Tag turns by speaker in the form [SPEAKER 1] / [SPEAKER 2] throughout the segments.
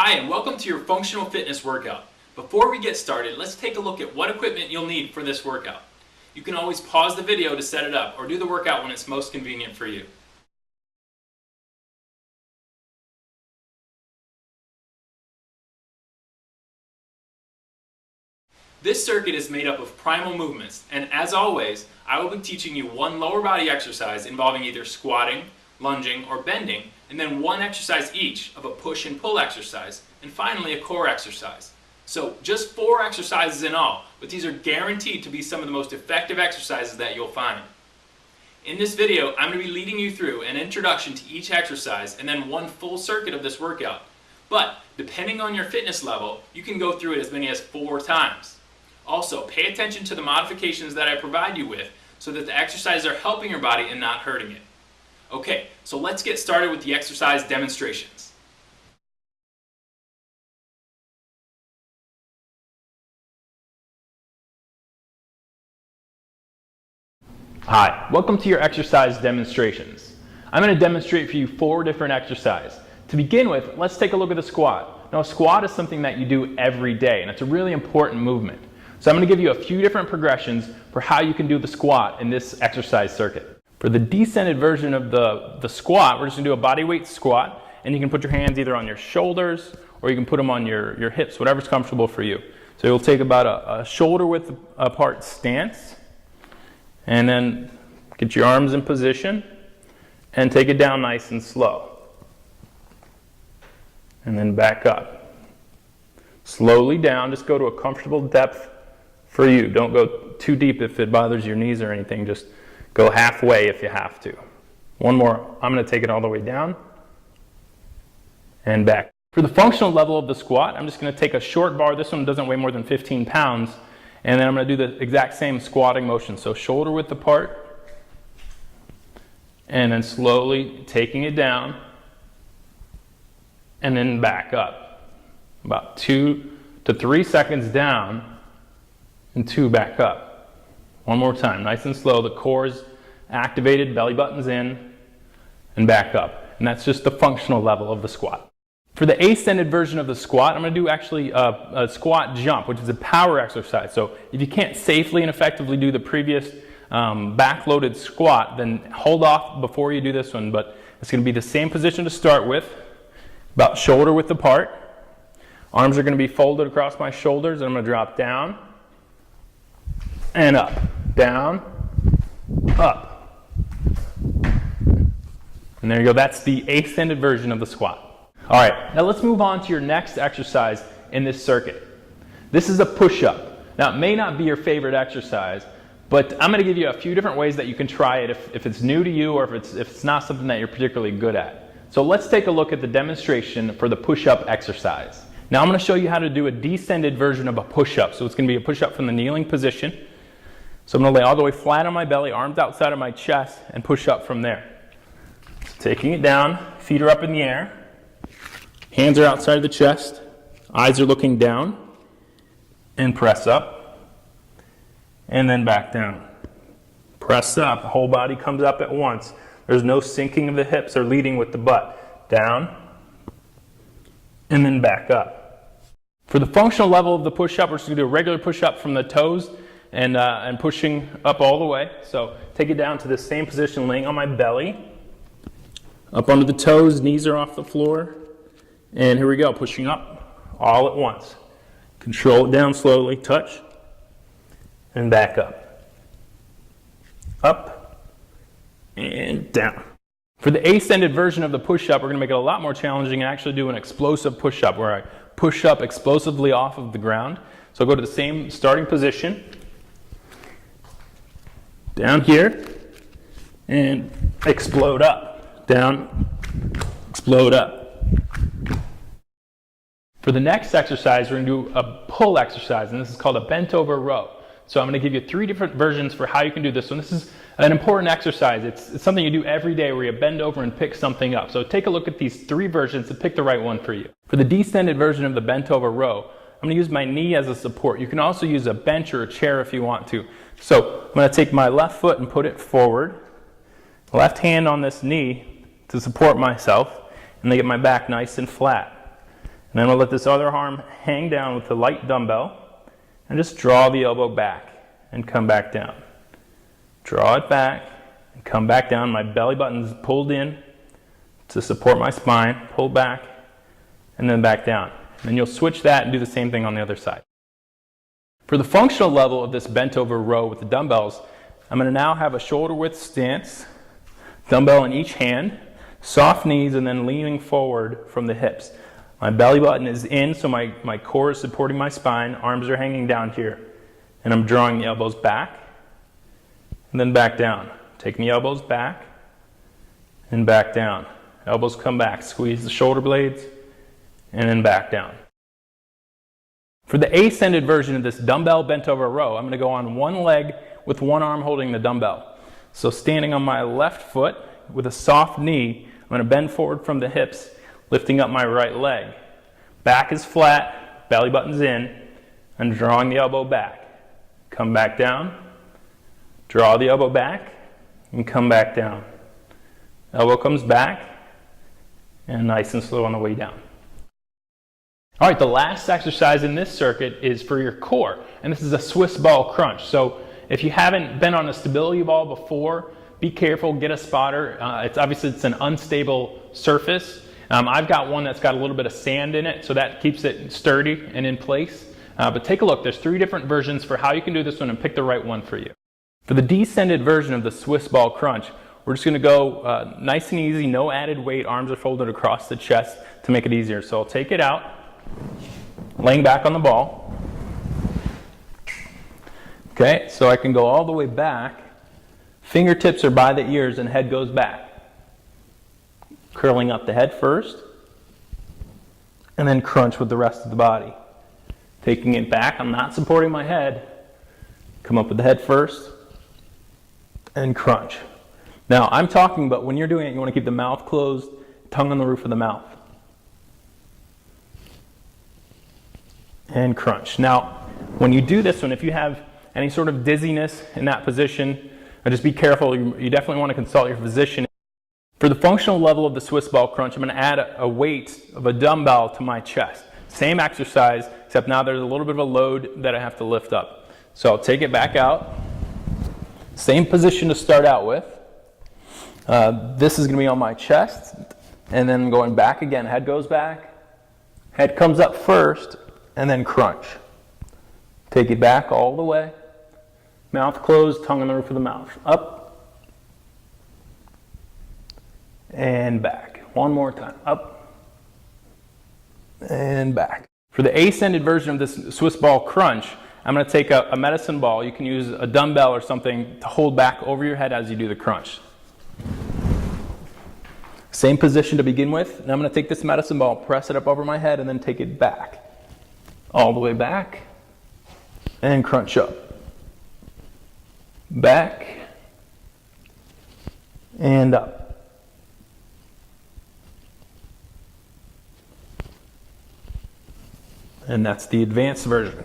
[SPEAKER 1] Hi, and welcome to your functional fitness workout. Before we get started, let's take a look at what equipment you'll need for this workout. You can always pause the video to set it up or do the workout when it's most convenient for you. This circuit is made up of primal movements, and as always, I will be teaching you one lower body exercise involving either squatting, lunging, or bending, and then one exercise each of a push and pull exercise, and finally a core exercise. So just 4 exercises in all, but these are guaranteed to be some of the most effective exercises that you'll find. In this video, I'm going to be leading you through an introduction to each exercise and then one full circuit of this workout. But depending on your fitness level, you can go through it as many as 4 times. Also, pay attention to the modifications that I provide you with so that the exercises are helping your body and not hurting it. Okay, so let's get started with the exercise demonstrations. Hi, welcome to your exercise demonstrations. I'm going to demonstrate for you 4 different exercises. To begin with, let's take a look at the squat. Now, a squat is something that you do every day, and it's a really important movement. So I'm going to give you a few different progressions for how you can do the squat in this exercise circuit. For the descended version of the squat, we're just going to do a body weight squat, and you can put your hands either on your shoulders or you can put them on your hips, whatever's comfortable for you. So you'll take about a shoulder width apart stance, and then get your arms in position and take it down nice and slow. And then back up. Slowly down, just go to a comfortable depth for you. Don't go too deep if it bothers your knees or anything. Just go halfway if you have to. One more. I'm going to take it all the way down and back. For the functional level of the squat, I'm just going to take a short bar. This one doesn't weigh more than 15 pounds. And then I'm going to do the exact same squatting motion. So shoulder width apart. And then slowly taking it down. And then back up. About 2 to 3 seconds down. And 2 back up. One more time, nice and slow. The core is activated, belly button's in, and back up. And that's just the functional level of the squat. For the ascended version of the squat, I'm going to do actually a squat jump, which is a power exercise. So if you can't safely and effectively do the previous back-loaded squat, then hold off before you do this one. But it's going to be the same position to start with, about shoulder width apart. Arms are going to be folded across my shoulders, and I'm going to drop down and up, down, up. And there you go. That's the ascended version of the squat. All right, now let's move on to your next exercise in this circuit. This is a push-up. Now, it may not be your favorite exercise, but I'm going to give you a few different ways that you can try it if it's new to you or if it's not something that you're particularly good at. So let's take a look at the demonstration for the push-up exercise. Now, I'm going to show you how to do a descended version of a push-up. So it's going to be a push-up from the kneeling position. So I'm going to lay all the way flat on my belly, arms outside of my chest, and push up from there. So taking it down, feet are up in the air. Hands are outside of the chest, eyes are looking down, and press up, and then back down. Press up, the whole body comes up at once. There's no sinking of the hips or leading with the butt. Down, and then back up. For the functional level of the push-up, we're just going to do a regular push-up from the toes and pushing up all the way. So take it down to the same position, laying on my belly, up onto the toes, knees are off the floor. And here we go, pushing up all at once. Control it down slowly, touch, and back up. Up, and down. For the ascended version of the push-up, we're going to make it a lot more challenging and actually do an explosive push-up where I push up explosively off of the ground. So I'll go to the same starting position, down here, and explode up. Down, explode up. For the next exercise, we're going to do a pull exercise, and this is called a bent over row. So I'm going to give you 3 different versions for how you can do this one. This is an important exercise. It's something you do every day where you bend over and pick something up. So take a look at these 3 versions and pick the right one for you. For the descended version of the bent over row, I'm going to use my knee as a support. You can also use a bench or a chair if you want to. So I'm going to take my left foot and put it forward, left hand on this knee to support myself, and then get my back nice and flat. And then we'll let this other arm hang down with the light dumbbell and just draw the elbow back and come back down. Draw it back and come back down. My belly button's pulled in to support my spine. Pull back and then back down. And then you'll switch that and do the same thing on the other side. For the functional level of this bent over row with the dumbbells, I'm going to now have a shoulder width stance, dumbbell in each hand, soft knees, and then leaning forward from the hips. My belly button is in, so my core is supporting my spine, arms are hanging down here. And I'm drawing the elbows back, and then back down. Taking the elbows back, and back down. Elbows come back, squeeze the shoulder blades, and then back down. For the ascended version of this dumbbell bent over row, I'm going to go on one leg with one arm holding the dumbbell. So standing on my left foot with a soft knee, I'm going to bend forward from the hips, lifting up my right leg. Back is flat, belly button's in, and drawing the elbow back. Come back down, draw the elbow back, and come back down. Elbow comes back, and nice and slow on the way down. All right, the last exercise in this circuit is for your core, and this is a Swiss ball crunch. So if you haven't been on a stability ball before, be careful, get a spotter. It's an unstable surface. I've got one that's got a little bit of sand in it, so that keeps it sturdy and in place. But take a look, there's 3 different versions for how you can do this one and pick the right one for you. For the descended version of the Swiss ball crunch, we're just gonna go nice and easy, no added weight, arms are folded across the chest to make it easier. So I'll take it out, laying back on the ball. Okay, so I can go all the way back. Fingertips are by the ears and head goes back. Curling up the head first, and then crunch with the rest of the body. Taking it back, I'm not supporting my head. Come up with the head first, and crunch. Now, I'm talking about when you're doing it, you want to keep the mouth closed, tongue on the roof of the mouth. And crunch. Now, when you do this one, if you have any sort of dizziness in that position, just be careful. You definitely want to consult your physician. For the functional level of the Swiss ball crunch, I'm going to add a weight of a dumbbell to my chest. Same exercise, except now there's a little bit of a load that I have to lift up. So I'll take it back out. Same position to start out with. This is going to be on my chest, and then going back again. Head goes back. Head comes up first, and then crunch. Take it back all the way. Mouth closed, tongue on the roof of the mouth. Up. And back. One more time. Up. And back. For the ascended version of this Swiss ball crunch, I'm going to take a medicine ball. You can use a dumbbell or something to hold back over your head as you do the crunch. Same position to begin with. And I'm going to take this medicine ball, press it up over my head, and then take it back. All the way back. And crunch up. Back. And up. And that's the advanced version.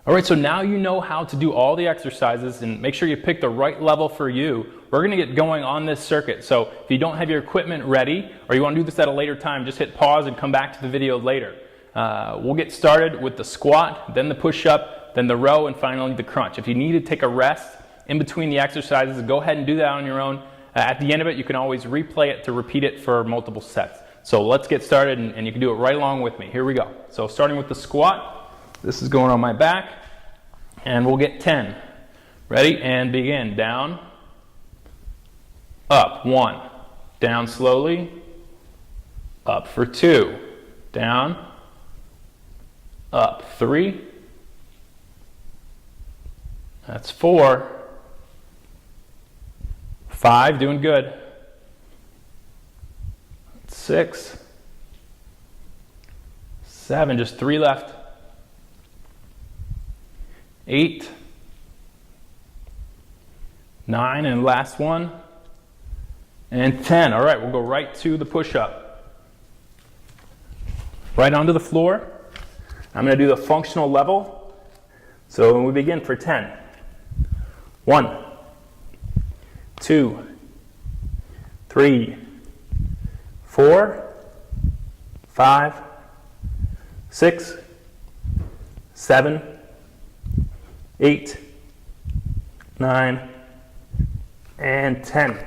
[SPEAKER 1] All right, so now you know how to do all the exercises, and make sure you pick the right level for you. We're gonna get going on this circuit. So if you don't have your equipment ready, or you wanna do this at a later time, just hit pause and come back to the video later. We'll get started with the squat, then the push-up, then the row, and finally the crunch. If you need to take a rest in between the exercises, go ahead and do that on your own. At the end of it, you can always replay it to repeat it for multiple sets. So let's get started, and you can do it right along with me. Here we go. So starting with the squat, this is going on my back, and we'll get 10. Ready? And begin. Down, up, 1. Down slowly, up for 2. Down, up, 3. That's 4. 5, doing good. 6, 7, just 3 left. 8, 9, and last one. And 10. All right, we'll go right to the push-up. Right onto the floor. I'm going to do the functional level. So when we begin for 10. 1, 2, 3, 4, 5, 6, 7, 8, 9, and 10.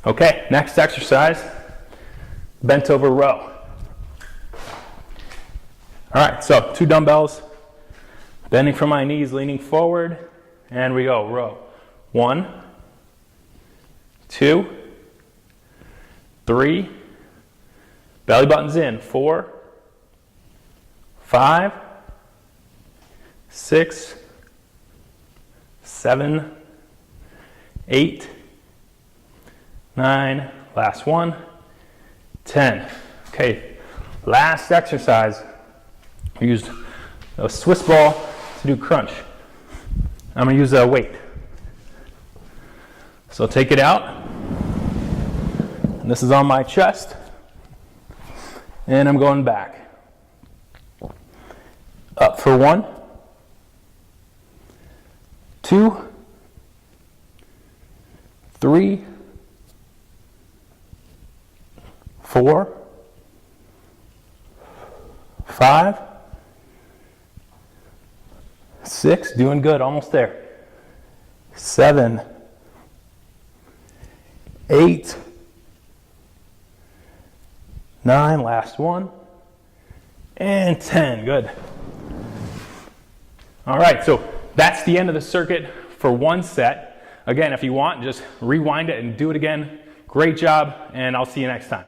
[SPEAKER 1] Okay, next exercise, bent over row. All right, so 2 dumbbells, bending from my knees, leaning forward, and we go, row. 1, 2, 3, belly buttons in, 4, 5, 6, 7, 8, 9, last one, 10. Okay, last exercise. We used a Swiss ball to do crunch. I'm going to use a weight. So take it out. And this is on my chest. And I'm going back. Up for 1, 2, 3, 4, 5, 6, doing good, almost there. 7, 8, 9, last one, and 10, good. All right, so that's the end of the circuit for one set. Again, if you want, just rewind it and do it again. Great job, and I'll see you next time.